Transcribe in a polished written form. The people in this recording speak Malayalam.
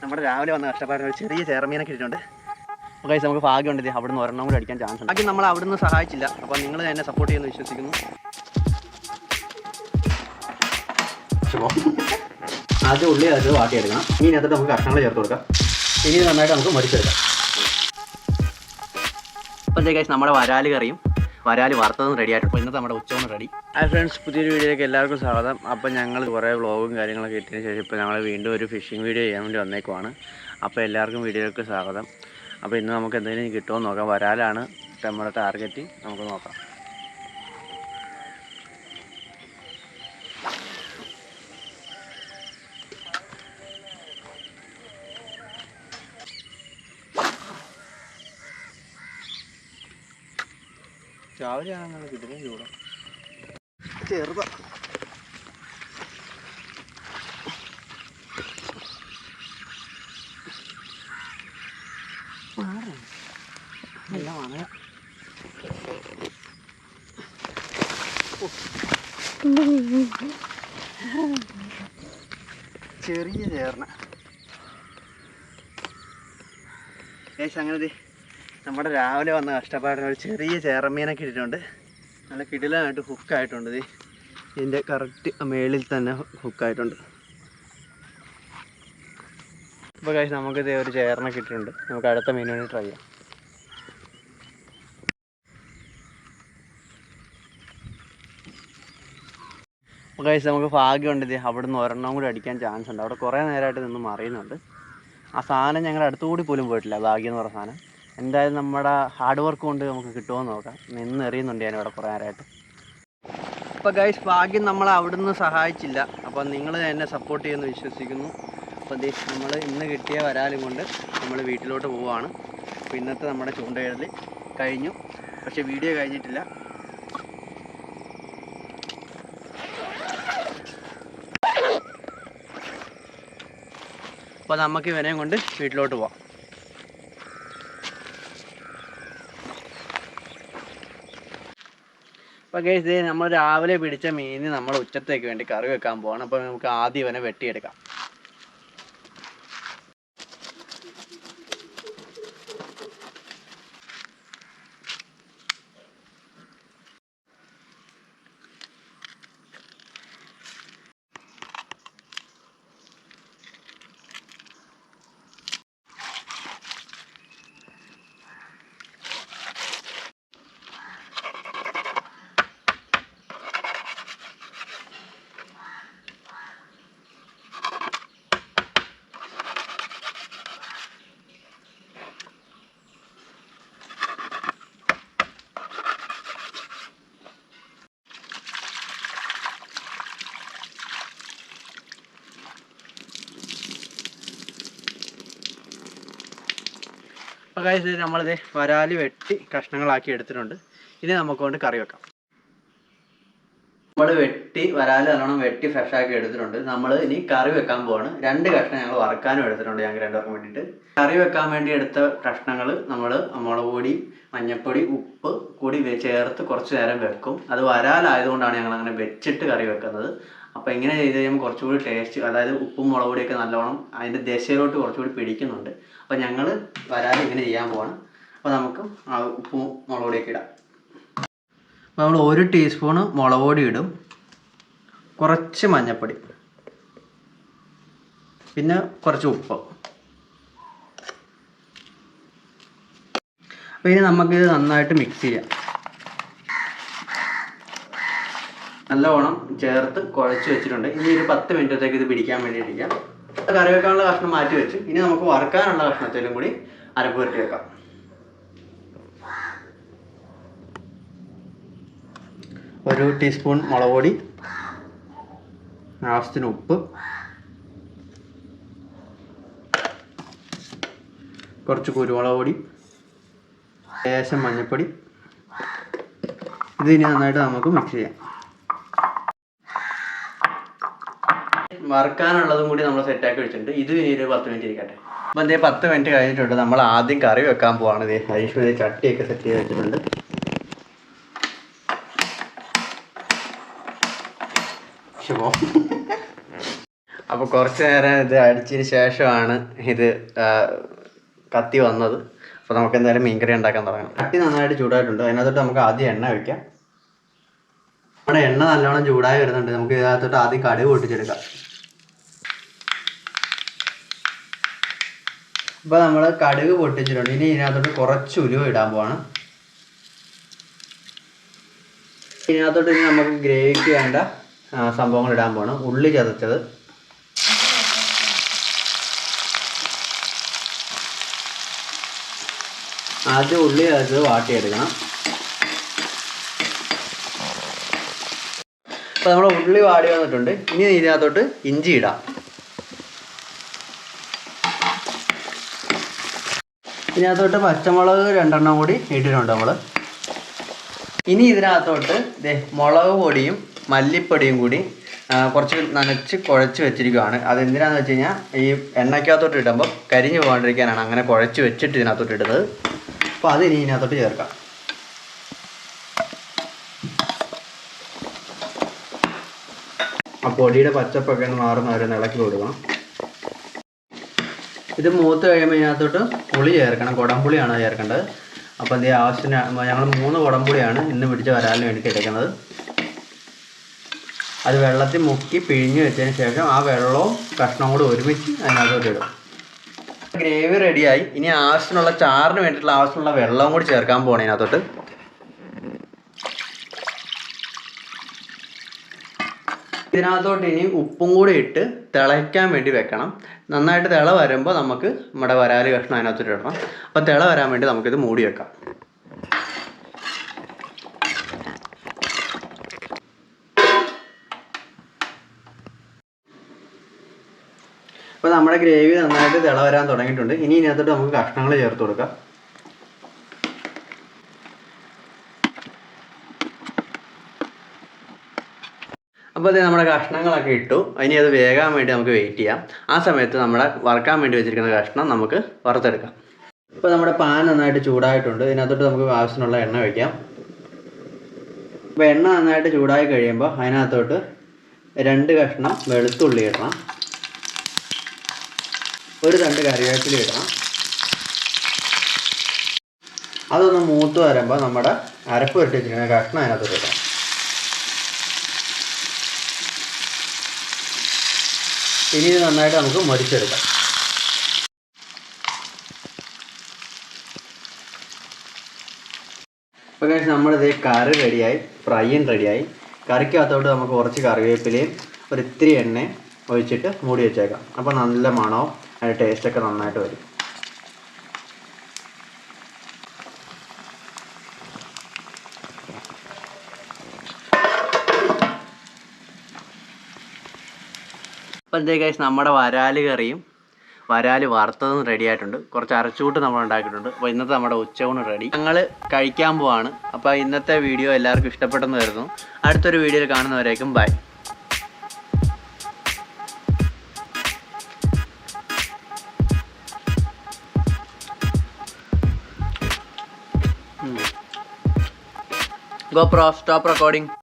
നമ്മുടെ രാവിലെ വന്ന കഷ്ടപ്പാടിന് ഒരു ചെറിയ ചേർമീനൊക്കെ ഇട്ടിട്ടുണ്ട്. അപ്പോൾ ഗൈസ് നമുക്ക് ഭാഗ്യമുണ്ട്, അവിടുന്ന് ഒരെണ്ണം കൂടി അടിക്കാൻ ചാൻസ് ഉണ്ട്. ബാക്കി നമ്മൾ അവിടുന്ന് സഹായിച്ചില്ല. അപ്പോൾ നിങ്ങൾ എന്നെ സപ്പോർട്ട് ചെയ്യുമെന്ന് വിശ്വസിക്കുന്നു. ആദ്യം ഉള്ളി അത് വാട്ടിയെടുക്കണം. ഇനി അതിനകത്ത് നമുക്ക് കഷ്ണങ്ങൾ ചേർത്ത് കൊടുക്കാം. ഇനി നന്നായിട്ട് നമുക്ക് മടിച്ചെടുക്കാം. അപ്പോൾ ഗൈസ് നമ്മുടെ വരാല് കറിയും വരാല് വറുത്തതും റെഡി ആയിട്ടുണ്ട്. അപ്പോൾ ഇന്നത്തെ നമ്മുടെ ഉച്ചയൂണ് റെഡി. ഹായ് ഫ്രണ്ട്സ്, പുതിയൊരു വീഡിയോയിലേക്ക് എല്ലാവർക്കും സ്വാഗതം. അപ്പോൾ ഞങ്ങൾ കുറേ വ്ളോഗും കാര്യങ്ങളൊക്കെ ഇട്ടതിന് ശേഷം ഇപ്പോൾ ഞങ്ങൾ വീണ്ടും ഒരു ഫിഷിംഗ് വീഡിയോ ചെയ്യാൻ വേണ്ടി വന്നേക്കുവാണ്. അപ്പോൾ എല്ലാവർക്കും വീഡിയോയിലേക്ക് സ്വാഗതം. അപ്പോൾ ഇന്ന് നമുക്ക് എന്തെങ്കിലും കിട്ടുമോ എന്ന് നോക്കാം. വരാലാണ് നമ്മുടെ ടാർഗറ്റ്. നമുക്ക് നോക്കാം. രാവിലെ ആണെന്നാണ് കിട്ടുന്നത്. ചൂടാ ചെറുതാ. നല്ല മണ. ചെറിയ ചേർന്ന അങ്ങനെ നമ്മുടെ രാവിലെ വന്ന കഷ്ടപ്പാടിന് ഒരു ചെറിയ ചേറമീനൊക്കെ ഇട്ടിട്ടുണ്ട്. നല്ല കിടിലമായിട്ട് ഹുക്കായിട്ടുണ്ട്. ഇതിൻ്റെ കറക്റ്റ് മേളിൽ തന്നെ ഹുക്കായിട്ടുണ്ട്. ഇപ്പോൾ കഴിച്ച് നമുക്കിത് ഒരു ചേറിനൊക്കെ ഇട്ടിട്ടുണ്ട്. നമുക്ക് അടുത്ത മീൻ വേണ്ടി ട്രൈ ചെയ്യാം. അപ്പോൾ കഴിച്ച് നമുക്ക് ഭാഗ്യമുണ്ട്, അവിടുന്ന് ഒരെണ്ണം കൂടി അടിക്കാൻ ചാൻസ് ഉണ്ട്. അവിടെ കുറേ നേരമായിട്ട് നിന്ന് മറിയുന്നുണ്ട്. ആ സാധനം ഞങ്ങളുടെ അടുത്തുകൂടി പോലും പോയിട്ടില്ല. ഭാഗ്യം എന്ന് പറഞ്ഞ സാധനം എന്തായാലും നമ്മുടെ ഹാർഡ് വർക്ക് കൊണ്ട് നമുക്ക് കിട്ടുമെന്ന് നോക്കാം. നിന്ന് എറിയുന്നുണ്ട് ഞാൻ ഇവിടെ കുറേ നേരമായിട്ട്. അപ്പോൾ ഗൈസ് ഭാഗ്യം നമ്മളെ അവിടുന്ന് സഹായിച്ചില്ല. അപ്പോൾ നിങ്ങൾ എന്നെ സപ്പോർട്ട് ചെയ്യുമെന്ന് വിശ്വസിക്കുന്നു. അപ്പോൾ നമ്മൾ ഇന്ന് കിട്ടിയ വരാലും കൊണ്ട് നമ്മൾ വീട്ടിലോട്ട് പോവുകയാണ്. അപ്പോൾ ഇന്നത്തെ നമ്മുടെ ചൂണ്ടയിടൽ കഴിഞ്ഞു. പക്ഷേ വീഡിയോ കഴിഞ്ഞിട്ടില്ല. അപ്പോൾ നമുക്ക് ഇവനെയും കൊണ്ട് വീട്ടിലോട്ട് പോവാം. അപ്പോൾ ഗൈസ് നമ്മൾ രാവിലെ പിടിച്ച മീൻ നമ്മൾ ഉച്ചത്തേക്ക് വേണ്ടി കറി വെക്കാൻ പോവാണ്. അപ്പോൾ നമുക്ക് ആദ്യം ഇവനെ വെട്ടിയെടുക്കാം. അപ്പോൾ ഗൈസ് നമ്മളിത് വരാല് വെട്ടി കഷ്ണങ്ങളാക്കി എടുത്തിട്ടുണ്ട്. ഇനി നമുക്ക് കൊണ്ട് കറി വെക്കാം. നമ്മൾ വരാല് നല്ലോണം വെട്ടി ഫ്രഷാക്കി എടുത്തിട്ടുണ്ട്. നമ്മൾ ഇനി കറി വെക്കാൻ പോവാണ്. 2 കഷ്ണം ഞങ്ങൾ വറുക്കാനും എടുത്തിട്ടുണ്ട്. ഞങ്ങൾക്ക് 2 പേർക്കും വേണ്ടിയിട്ട് കറി വെക്കാൻ വേണ്ടി എടുത്ത കഷ്ണങ്ങൾ നമ്മൾ മുളക് പൊടി, മഞ്ഞൾപ്പൊടി, ഉപ്പ് കൂടി ചേർത്ത് കുറച്ച് നേരം വെക്കും. അത് വരാലായതുകൊണ്ടാണ് ഞങ്ങൾ അങ്ങനെ വെച്ചിട്ട് കറി വെക്കുന്നത്. അപ്പോൾ ഇങ്ങനെ ചെയ്ത് കഴിയുമ്പോൾ കുറച്ചുകൂടി ടേസ്റ്റ്, അതായത് ഉപ്പും മുളക് പൊടിയൊക്കെ നല്ലോണം അതിൻ്റെ ദശയിലോട്ട് കുറച്ചുകൂടി പിടിക്കുന്നുണ്ട്. അപ്പോൾ ഞങ്ങൾ വരാൽ ഇങ്ങനെ ചെയ്യാൻ പോവാണ്. അപ്പോൾ നമുക്ക് ഉപ്പും മുളക് പൊടിയൊക്കെ ഇടാം. അപ്പോൾ നമ്മൾ 1 ടീസ്പൂണ് മുളക് പൊടി ഇടും, കുറച്ച് മഞ്ഞൾപ്പൊടി, പിന്നെ കുറച്ച് ഉപ്പ്. അപ്പോൾ ഇനി നമുക്കിത് നന്നായിട്ട് മിക്സ് ചെയ്യാം. നല്ലവണ്ണം ചേർത്ത് കുഴച്ച് വെച്ചിട്ടുണ്ട്. ഇനി ഒരു 10 മിനിറ്റത്തേക്ക് ഇത് പിടിക്കാൻ വേണ്ടി ഇരിക്കാം. കറി വെക്കാനുള്ള കഷ്ണം മാറ്റി വെച്ച് ഇനി നമുക്ക് വറുക്കാനുള്ള കഷ്ണത്തിലും കൂടി അരപ്പ് പുരട്ടി വെക്കാം. ഒരു ടീസ്പൂൺ മുളക് പൊടി, ആവശ്യത്തിന് ഉപ്പ്, കുറച്ച് കുരുമുളക് പൊടി, ലേശം മഞ്ഞൾപ്പൊടി. ഇത് ഇനി നന്നായിട്ട് നമുക്ക് മിക്സ് ചെയ്യാം. വറുക്കാനുള്ളതും കൂടി നമ്മൾ സെറ്റാക്കി വെച്ചിട്ടുണ്ട്. ഇത് ഇനി ഒരു 10 മിനിറ്റ് ഇരിക്കട്ടെ. അപ്പോൾ എന്തേ 10 മിനിറ്റ് കഴിഞ്ഞിട്ടുണ്ട്. നമ്മൾ ആദ്യം കറി വെക്കാൻ പോവാണ്. ഹരീഷ് ചട്ടിയൊക്കെ സെറ്റ് ചെയ്ത് വെച്ചിട്ടുണ്ട്. അപ്പോൾ അപ്പോൾ കുറച്ച് നേരം ഇത് അടിച്ചതിന് ശേഷമാണ് ഇത് കത്തി വന്നത്. അപ്പോൾ നമുക്ക് എന്തായാലും മീൻകറി ഉണ്ടാക്കാൻ തുടങ്ങാം. കത്തി നന്നായിട്ട് ചൂടായിട്ടുണ്ട്. അതിനകത്തോട്ട് നമുക്ക് ആദ്യം എണ്ണ ഒഴിക്കാം. നമ്മുടെ എണ്ണ നല്ലോണം ചൂടായി വരുന്നുണ്ട്. നമുക്ക് ഇതിനകത്തോട്ട് ആദ്യം കടുക് പൊട്ടിച്ചെടുക്കാം. ഇപ്പോൾ നമ്മൾ കടുക് പൊട്ടിച്ചിട്ടുണ്ട്. ഇനി ഇതിനകത്തോട്ട് കുറച്ച് ഉലുവ ഇടാൻ പോവാണ്. ഇതിനകത്തോട്ട് ഇനി നമുക്ക് ഗ്രേവിക്ക് വേണ്ട സംഭവങ്ങൾ ഇടാൻ പോകണം. ഉള്ളി ചതച്ചത്, ആദ്യം ഉള്ളി ചതച്ചത് വാട്ടിയെടുക്കണം. അപ്പോൾ നമ്മൾ ഉള്ളി വാടി വന്നിട്ടുണ്ട്. ഇനി ഇതിനകത്തോട്ട് ഇഞ്ചി ഇടാം. ഇതിനകത്തോട്ട് പച്ചമുളക് 2 എണ്ണം കൂടി ഇട്ടിട്ടുണ്ട് നമ്മൾ. ഇനി ഇതിനകത്തോട്ട് മുളക് പൊടിയും മല്ലിപ്പൊടിയും കൂടി കുറച്ച് നനച്ച് കുഴച്ച് വെച്ചിരിക്കുകയാണ്. അതെന്തിനാണെന്ന് വെച്ച് കഴിഞ്ഞാൽ ഈ എണ്ണയ്ക്കകത്തോട്ട് ഇടുമ്പോൾ കരിഞ്ഞു പോകാണ്ടിരിക്കാനാണ് അങ്ങനെ കുഴച്ച് വെച്ചിട്ട് ഇതിനകത്തോട്ട് ഇടുന്നത്. അപ്പോൾ അത് ഇനി ഇതിനകത്തോട്ട് ചേർക്കാം. ആ പൊടിയുടെ പച്ചപ്പൊക്കെ ഒന്ന് മാറുന്ന വരെ ഇളക്കി കൊടുക്കണം. ഇത് മൂത്ത് കഴിയുമ്പോൾ ഇതിനകത്തോട്ട് പുളി ചേർക്കണം. കുടംപുളിയാണ് ചേർക്കേണ്ടത്. അപ്പോൾ അതേ ആവശ്യത്തിന് ഞങ്ങൾ 3 കുടംപുളിയാണ് ഇന്ന് പിടിച്ച് വരാലിന് വേണ്ടിയിട്ട് എടുക്കുന്നത്. അത് വെള്ളത്തിൽ മുക്കി പിഴിഞ്ഞ് വെച്ചതിന് ശേഷം ആ വെള്ളവും കഷ്ണവും കൂടി ഒരുമിച്ച് അതിനകത്തോട്ട് ഇടും. ഗ്രേവി റെഡിയായി. ഇനി ആവശ്യത്തിനുള്ള ചാറിന് വേണ്ടിയിട്ടുള്ള ആവശ്യമുള്ള വെള്ളവും കൂടി ചേർക്കാൻ പോകണം ഇതിനകത്തോട്ട്. ഇതിനകത്തോട്ട് ഇനി ഉപ്പും കൂടി ഇട്ട് തിളയ്ക്കാൻ വേണ്ടി വെക്കണം. നന്നായിട്ട് തിള വരുമ്പോൾ നമുക്ക് നമ്മുടെ വരാല് കഷ്ണം അതിനകത്തോട്ട് ഇടണം. അപ്പോൾ തിള വരാൻ വേണ്ടി നമുക്കിത് മൂടി വെക്കാം. അപ്പോൾ നമ്മുടെ ഗ്രേവി നന്നായിട്ട് തിള വരാൻ തുടങ്ങിയിട്ടുണ്ട്. ഇനി ഇതിനകത്തോട്ട് നമുക്ക് കഷ്ണങ്ങൾ ചേർത്ത് കൊടുക്കാം. അപ്പോൾ അത് നമ്മുടെ കഷ്ണങ്ങളൊക്കെ ഇട്ടു. ഇനി അത് വേകാൻ വേണ്ടി നമുക്ക് വെയിറ്റ് ചെയ്യാം. ആ സമയത്ത് നമ്മുടെ വറുക്കാൻ വേണ്ടി വെച്ചിരിക്കുന്ന കഷ്ണം നമുക്ക് വറുത്തെടുക്കാം. ഇപ്പോൾ നമ്മുടെ പാൻ നന്നായിട്ട് ചൂടായിട്ടുണ്ട്. ഇതിനകത്തോട്ട് നമുക്ക് ആവശ്യത്തിനുള്ള എണ്ണ ഒഴിക്കാം. അപ്പോൾ എണ്ണ നന്നായിട്ട് ചൂടായി കഴിയുമ്പോൾ അതിനകത്തോട്ട് 2 കഷ്ണം വെളുത്തുള്ളി ഇടണം. 1 തണ്ട് കറിവേപ്പില ഇടണം. അതൊന്ന് മൂത്ത് വരുമ്പോൾ നമ്മുടെ അരപ്പ് ഇട്ട് വെച്ചിരിക്കുന്ന കഷ്ണം അതിനകത്തോട്ട് ഇടണം. ഇനി ഇത് നന്നായിട്ട് നമുക്ക് മൊരിച്ചെടുക്കാം. അപ്പോൾ കഴിച്ച് നമ്മളിത് കറി റെഡിയായി, ഫ്രൈയും റെഡിയായി. കറിക്കകത്തോട്ട് നമുക്ക് കുറച്ച് കറിവേപ്പിലയും ഒരിത്തിരി എണ്ണയും ഒഴിച്ചിട്ട് മൂടി വെച്ചേക്കാം. അപ്പോൾ നല്ല മണവും അതിൻ്റെ ടേസ്റ്റൊക്കെ നന്നായിട്ട് വരും. അപ്പോൾ എന്തേ ഗൈസ്, നമ്മുടെ വരാല് കറിയും വരാല് വറുത്തതും റെഡി ആയിട്ടുണ്ട്. കുറച്ച് അരച്ചൂട്ട് നമ്മൾ ഉണ്ടാക്കിയിട്ടുണ്ട്. അപ്പോൾ ഇന്നത്തെ നമ്മുടെ ഉച്ചയൂണ് റെഡി. ഞങ്ങൾ കഴിക്കാൻ പോവാണ്. അപ്പോൾ ഇന്നത്തെ വീഡിയോ എല്ലാവർക്കും ഇഷ്ടപ്പെട്ടെന്ന് കരുതുന്നു. അടുത്തൊരു വീഡിയോയിൽ കാണുന്നവരേക്കും ബൈ. GoPro, stop recording.